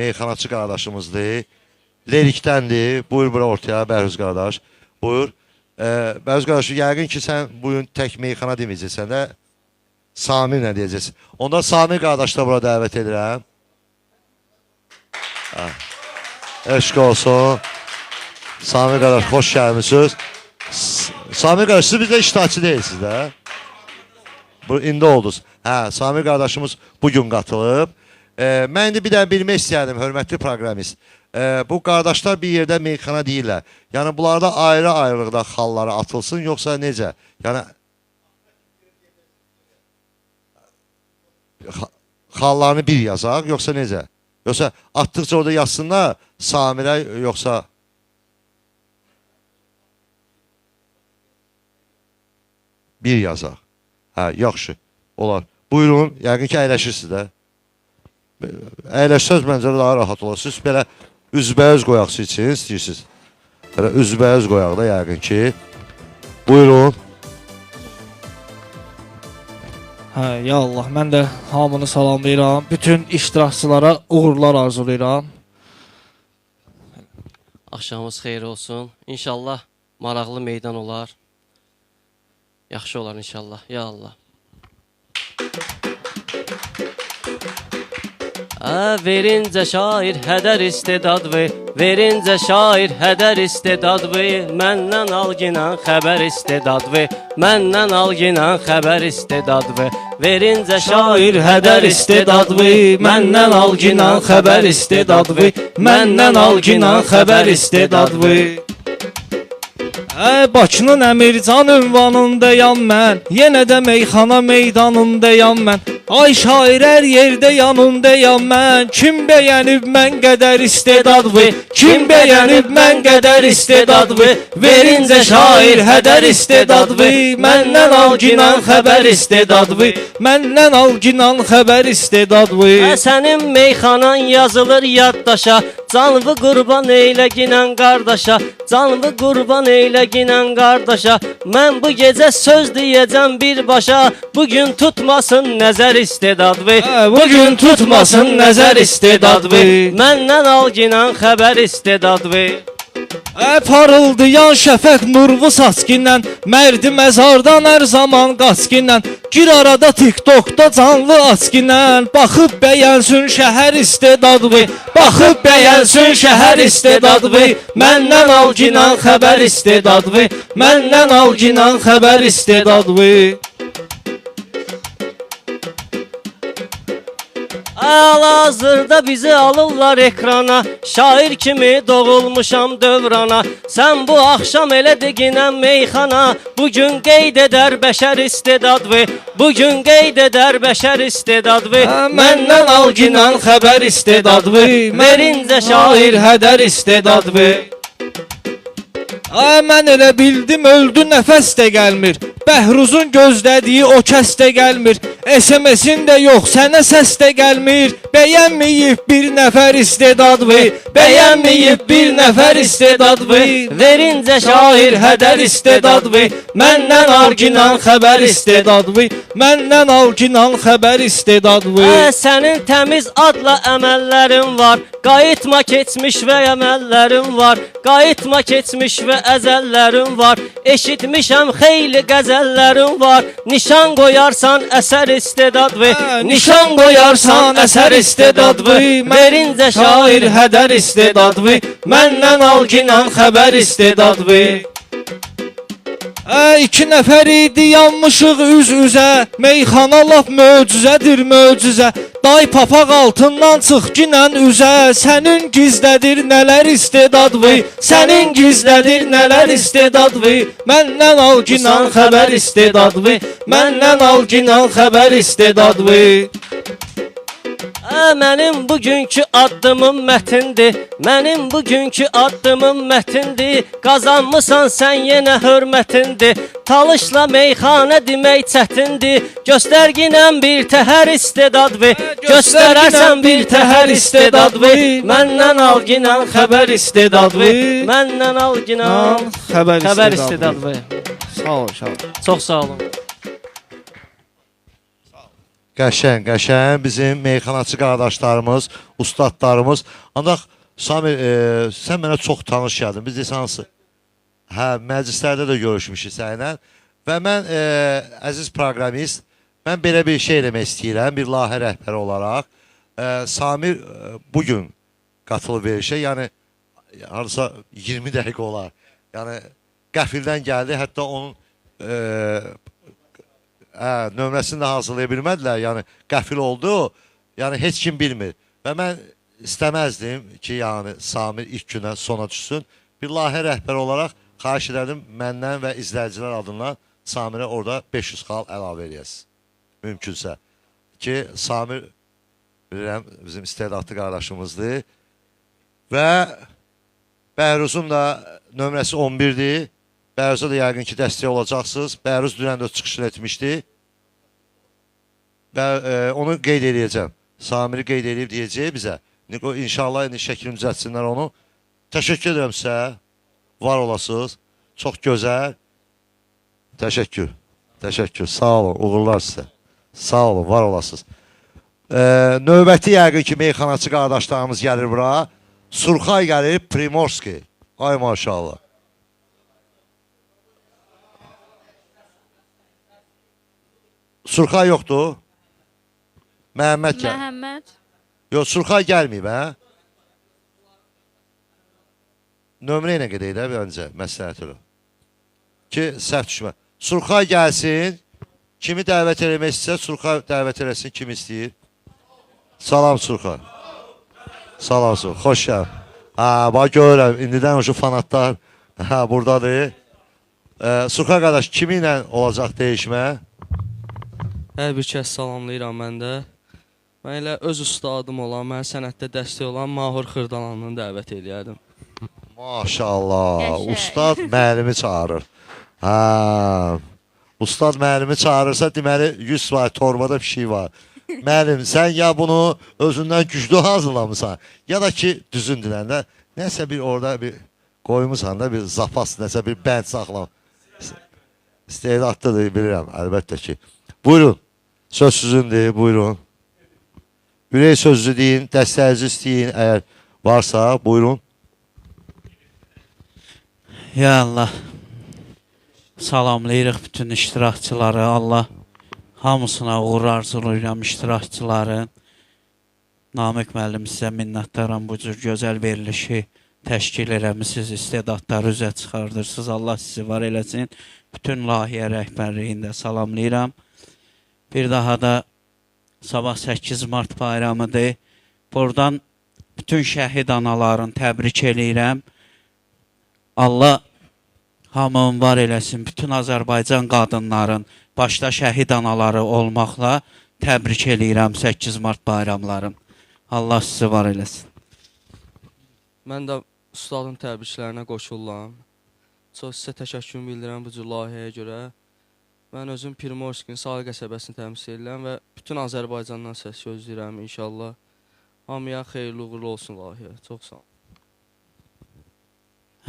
meyxanaçı qardaşımızdır. Lerikdəndir. Buyur bura ortaya Bəhruz qardaş. Buyur. Bəhruz qardaş, yəqin ki sən bugün tək meyxana deməyəcəksən də Samir nə deyəcəksin? Onda Samir qardaş da bura dəvət edirəm. Eşq olsun. Samir qardaş, xoş gəlmişsiniz. Samir qardaş, siz bizdə iştirakçı deyilsiniz də. İndi oldunuz. Samir qardaşımız bugün qatılıb. Mən indi bir də bilmək istəyərdim, hörmətli proqramist. Bu qardaşlar bir yerdə meyxana deyirlər. Yəni bunlarda ayrı-ayrılıqda xalları atılsın, yoxsa necə? Yəni xallarını bir yazaq, yoxsa necə? Yoxsa atdıqca orada yazsınlar Samirə, yoxsa bir yazaq. Yaxşı, olar. Buyurun, yəqin ki əyləşirsiniz də. Əyləşsəz məncə daha rahat olasınız. Belə üzbəüz qoyaq siz için istəyirsiniz. Belə üzbəüz qoyaq da yəqin ki. Buyurun. Ya Allah, mən də hamını salamlayıram. Bütün iştirakçılara uğurlar arzulayıram. Axşamınız xeyir olsun. İnşallah maraqlı meydan olar. Yaxşı olar inşallah. Ya Allah. Verincə şair hədər istedad ve verincə şair hədər istedad ve məndən al ginən xəbər istedad ve məndən al ginən xəbər istedad ve verincə şair hədər istedad ve məndən al ginən xəbər istedad ve məndən al ginən xəbər istedad ve Bakının Əmircan ünvanındayam mən, yenə də meyxana meydanındayam mən. Ay şair hər yerdə yanındayam mən. Kim bəyənib mən qədər istedad ve kim bəyənib mən qədər istedad ve verincə şair hədər istedad ve məndən al ginən xəbər istedad ve məndən al ginən xəbər istedad ve Sənin meyxanan yazılır yaddaşa, canlı qurban eylə ginən qardaşa, canlı qurban eylə ginən qardaşa. Mən bu gecə söz deyəcəm birbaşa, bugün tutmasın nəzər istedad ve bugün tutmasın nəzər istedad ve məndən al ginən xəbər istedad ve Parıldayan şəfəq nurlu saskindən, mərdi məzardan hər zaman qaskindən, gir arada TikTokda canlı askindən, baxıb bəyənsin şəhər istedad ve baxıb bəyənsin şəhər istedad ve məndən al ginən xəbər istedad ve məndən al ginən xəbər istedad ve Hal-hazırda bizi alırlar ekrana, şair kimi doğulmuşam dövrana. Sən bu axşam elə deginən meyxana, bugün qeyd edər bəşər istedad ve bugün qeyd edər bəşər istedad ve məndən al ginən xəbər istedad ve verincə şair hədər istedad ve Mən elə bildim öldü nəfəs də gəlmir, Bəhruzun gözlədiyi o kəs də gəlmir, SMS-in də yox sənə səs də gəlmir, bəyənməyib bir nəfər istedad ve bəyənməyib bir nəfər istedad ve verincə şair hədər istedad ve məndən al ginən xəbər istedad ve məndən al ginən xəbər istedad ve Sənin təmiz adla əməllərin var, qayıtma keçmiş və əməllərin var, qayıtma keçmiş və əzəllərin var, eşitmişəm xeyli qəzəllərin var, nişan qoyarsan əsər istedad ve nişan qoyarsan əsər istedad ve verincə şair hədər istedad ve məndən al ginən xəbər istedad ve İki nəfər idi yanmışıq üz-üzə, meyxana laf möcüzədir möcüzə, day papaq altından çıx ginən üzə, sənin gizlədir nələr istedad ve sənin gizlədir nələr istedad ve məndən al ginən xəbər istedad ve məndən al ginən xəbər istedad ve Mənim bugünkü addımım mətindir, mənim bugünkü addımım mətindir, qazanmısan sən yenə hörmətindir, talışla meyxana demək çətindir, göstərginən bir təhər istedad ve göstərərsən bir təhər istedad ve məndən al ginən xəbər istedad ve məndən al ginən xəbər istedad ve Sağ ol, sağ ol. Çox sağ olun. Qəşəng bizim meyxanaçı qardaşlarımız, ustadlarımız. Ancaq Samir, sən mənə çox tanış gəldin. Biz desansı, məclislərdə də görüşmüşük səninlə. Və mən, əziz proqramist, mən belə bir şey eləmək istəyirəm, bir layihə rəhbəri olaraq. Samir bugün qatılıb verişə, yəni harasa 20 dəqiqə olar. Yəni qəfildən gəldi, hətta onun nömrəsini də hazırlaya bilmədilər, yəni qəfil oldu, yəni heç kim bilmir. Və mən istəməzdim ki, yəni Samir ilk günə sona düşsün. Bir layihə rəhbəri olaraq xahiş edirdim məndən və izləyicilər adından Samirə orada 500 xal əlavə eləyəsiz. Mümkünsə. Ki, Samir bilirəm, bizim istedadlı qardaşımızdır. Və Bəhruzun da nömrəsi 11-dir. Bəhruza da yəqin ki, dəstək olacaqsınız. Bəhruz dünən də çıxışını etmişdi. Və onu qeyd edəcəm. Samiri qeyd edib deyəcək bizə. İnşallah indi şəklini düzəltsinlər onu. Təşəkkür edirəm sizə. Var olasınız. Çox gözəl. Təşəkkür. Təşəkkür. Sağ olun. Uğurlar sizə. Sağ olun. Var olasınız. Növbəti yəqin ki, meyxanaçı qardaşlarımız gəlir bura. Surxay gəlir, Primorski. Ay maşallah. Surxay yoxdur. Məhəmməd gəlir. Məhəmməd. Yox, Surxay gəlməyib, hə? Nömrə ilə gedək də öncə, məsləhət olur. Ki, səhv düşmə. Surxay gəlsin. Kimi dəvət eləmək istəyir, Surxay dəvət eləsin, kim istəyir? Salam Surxay. Salam Surxay, xoş gəl. Bax görürəm, indidən o fanatlar buradadır. Surxay qardaş, kimi ilə olacaq dəyişmə? Hər bir kəs salamlayıram mən də. Mən elə öz ustadım olan, mənə sənətdə dəstək olan Mahur Xırdalanını dəvət eləyərdim. Maşallah, ustad müəllimi çağırır. Ustad müəllimi çağırırsa, deməli 100% torbada bir şey var. Müəllim, sən ya bunu özündən güclü hazırlamısan, ya da ki, düzün diləndə, nəsə bir orada bir qoymuşsan da bir zapas, nəsə bir bənd saxlam. İstedadlıdır, bilirəm, əlbəttə ki. Buyurun, söz sizindir, buyurun. Ürək sözlü deyin, dəstəyici istəyin, əgər varsa, buyurun. Ya Allah, salamlayırıq bütün iştirakçıları, Allah hamısına uğur arzulayıram iştirakçıların. Namiq müəllim, sizə minnətdaram bu cür gözəl verilişi təşkil eləmişsiniz, istedadları üzə çıxardırsınız, Allah sizi var eləsin. Bütün layihə rəhbərliyində salamlayıram. Bir daha da sabah 8 Mart bayramıdır. Buradan bütün şəhid anaların təbrik eləyirəm. Allah hamının var eləsin, bütün Azərbaycan qadınların, başda şəhid anaları olmaqla təbrik eləyirəm 8 Mart bayramların. Allah sizi var eləsin. Mən də ustadın təbriklərinə qoşulam. Çox sizə təşəkkür bildirəm bu cür layihəyə görə. Mən özüm Primorskin, Sahil qəsəbəsini təmsil edirəm və bütün Azərbaycandan səs gözləyirəm inşallah. Hamıya xeyirli uğurlu olsun layihə. Çox sağ olun.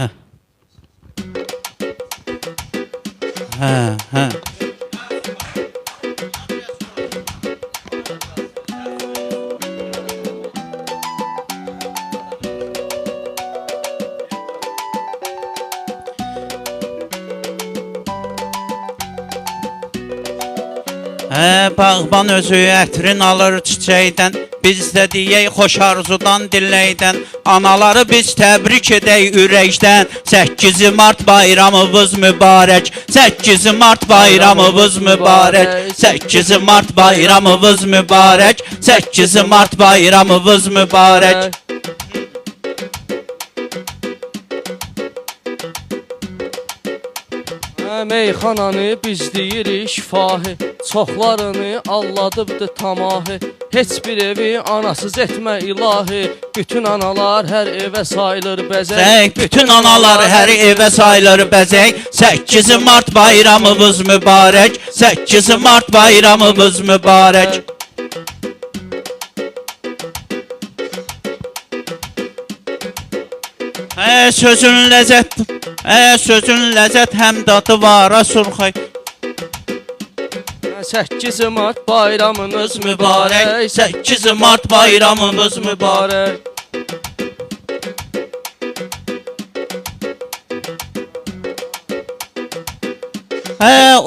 Hə. Bağban özü ətrin alır çiçəkdən, biz də deyək xoş arzudan dilləkdən, anaları biz təbrik edək ürəkdən. 8 Mart bayramımız mübarək, 8 Mart bayramımız mübarək, 8 Mart bayramımız mübarək, 8 Mart bayramımız mübarək. Meyxananı biz deyirik şifahi, çoxlarını alladıbdı tamahı. Heç bir evi anasız etmə ilahi, bütün analar hər evə sayılır bəzək. Bütün analar hər evə sayılır bəzək. 8 Mart bayramımız mübarək, 8 Mart bayramımız mübarək. Sözün ləzzət həm dadı var Surxay. 8 Mart bayramınız mübarək, mübarək, 8 Mart bayramımız mübarək.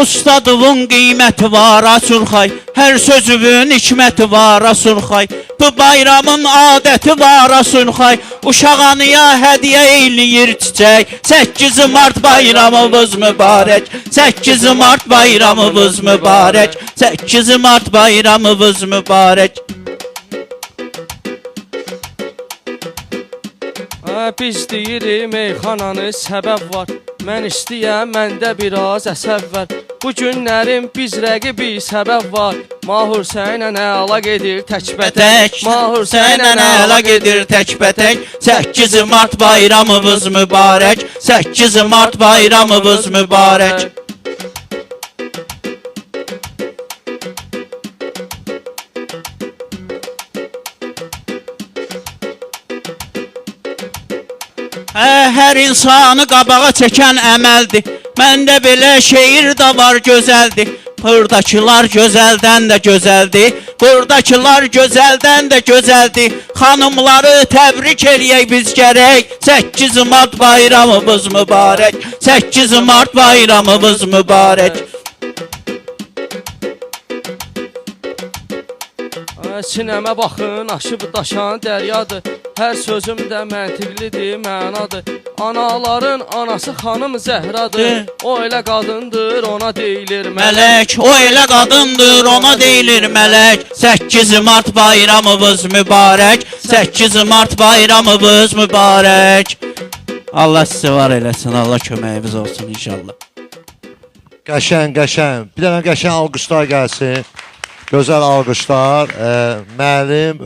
Ustadımın qiyməti var Asurxay, hər sözümün hikməti var Asurxay. Bu bayramın adəti var Asurxay, uşağanıya hədiyyə eləyir çiçək. 8 Mart bayramımız mübarək, 8 Mart bayramımız mübarək, 8 Mart bayramımız mübarək. Biz deyirik meyxananı səbəb var. Mən istəyəm, məndə biraz əsəb var. Bu günlərin biz rəqibi səbəb var. Mahur sənə əla gedir təkbətək. Mahur sənə əla gedir təkbətək. 8 Mart bayramımız mübarək, 8 Mart bayramımız mübarək. Hər insanı qabağa çəkən əməldir. Məndə belə şeir də var gözəldir. Buradakılar gözəldən də gözəldir. Buradakılar gözəldən də gözəldir. Xanımları təbrik eləyək biz gərək. 8 Mart bayramımız mübarək, 8 Mart bayramımız mübarək. Sinəmə baxın, aşıb daşan dəryadır. Hər sözüm də məntiqlidir, mənadır. Anaların anası xanım Zəhradır. O elə qadındır, ona deyilir Mələk, o elə qadındır, ona deyilir mələk. 8 Mart bayramımız mübarək, 8 Mart bayramımız mübarək. Allah sizi var eləsin, Allah köməyimiz olsun inşallah. Qəşəng, qəşəng. Bir dənə qəşəng alqışlar gəlsin. Gözəl alqışlar. Müəllim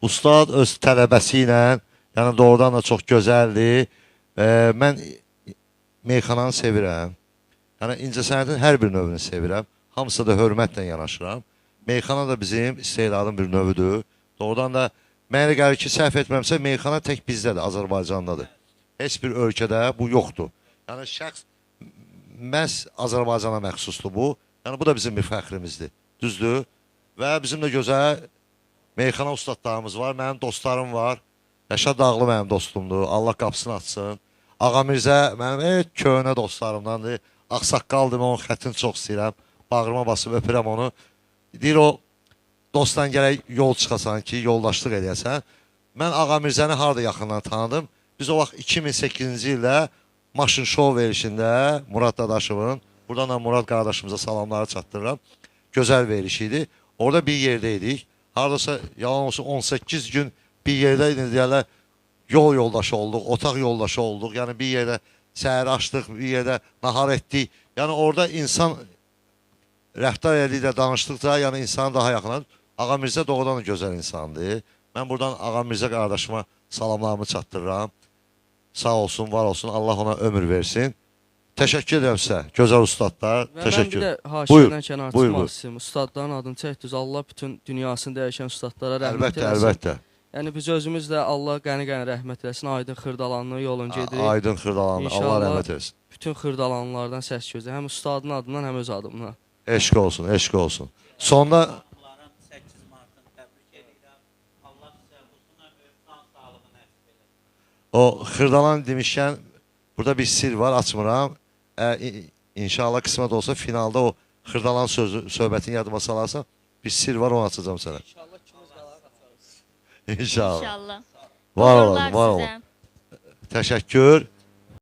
ustad öz tələbəsi ilə, yəni doğrudan da çox gözəldir. Mən meyxananı sevirəm. Yəni incəsənətin hər bir növünü sevirəm. Hamısı da hörmətlə yanaşıram. Meyxana da bizim istedadın bir növüdür. Doğrudan da mənə elə gəlir ki, səhv etmirəmsə, meyxana tək bizdədir, Azərbaycandadır. Heç bir ölkədə bu yoxdur. Yəni şəxs məhz Azərbaycana məxsusdur bu. Yəni bu da bizim bir fəxrimizdir. Düzdür? Və bizim də gözəl meyxana ustadlarımız var. Mənim dostlarım var. Rəşad Dağlı mənim dostumdur. Allah qapısını açsın. Ağa Mirzə mənim köhnə dostlarımdandır. Ağsaqqaldır, mən onun xətini çox istəyirəm. Bağrıma basıb öpürəm onu. Deyir o, dostdan gərək yol çıxasan ki, yoldaşlıq edəsən. Mən Ağa Mirzəni harada yaxından tanıdım. Biz o vaxt 2008-ci ildə Maşın Show verilişində Murad Dadaşovun, buradan da Murad qardaşımıza salamları çatdırıram. Gözəl veriliş idi. Orada bir yerdəydik. Haradasa yalan olsun 18 gün bir yerdə deyərlər, yol yoldaşı olduq, otaq yoldaşı olduq. Yəni bir yerdə səhər açdıq, bir yerdə nahar etdik. Yəni orada insan rəftar edikdə, danışdıqca, yəni insana daha yaxınlar. Ağa Mirzə doğrudan da gözəl insandır. Mən buradan Ağa Mirzə qardaşıma salamlarımı çatdırıram. Sağ olsun, var olsun, Allah ona ömür versin. Təşəkkür edirəm sizə, gözəl ustadlar. Təşəkkür. Mən bir də haşiyyədən kənar çıxmaq istəyirəm. Ustadların adını çəkdiniz. Allah bütün dünyasını dəyişən ustadlara rəhmət eləsin. Əlbəttə. Yəni biz özümüz də Allah qəni-qəni rəhmət eləsin. Aydın Xırdalanlı yolunca edirik. Aydın Xırdalanlı, Allah rəhmət eləsin. Bütün Xırdalanlılardan səs gözlə. Həm ustadın adından, həm öz adımdan. Eşq olsun, eşq olsun. Sonda 8 Martını təbrik edirəm. Allah sizə uzun ömür, can sağlığı nəsib eləsin. o Xırdalan demişkən, burada bir sir var, açmıram. İnşallah qismət olsa finalda o Xırdalan söhbətini yadıma salarsan, bir sir var, onu açacağım sənə. İnşallah ikimiz qalar qaçarız. İnşallah. İnşallah. Var Uğurlar olun, var olun. sizə. Təşəkkür.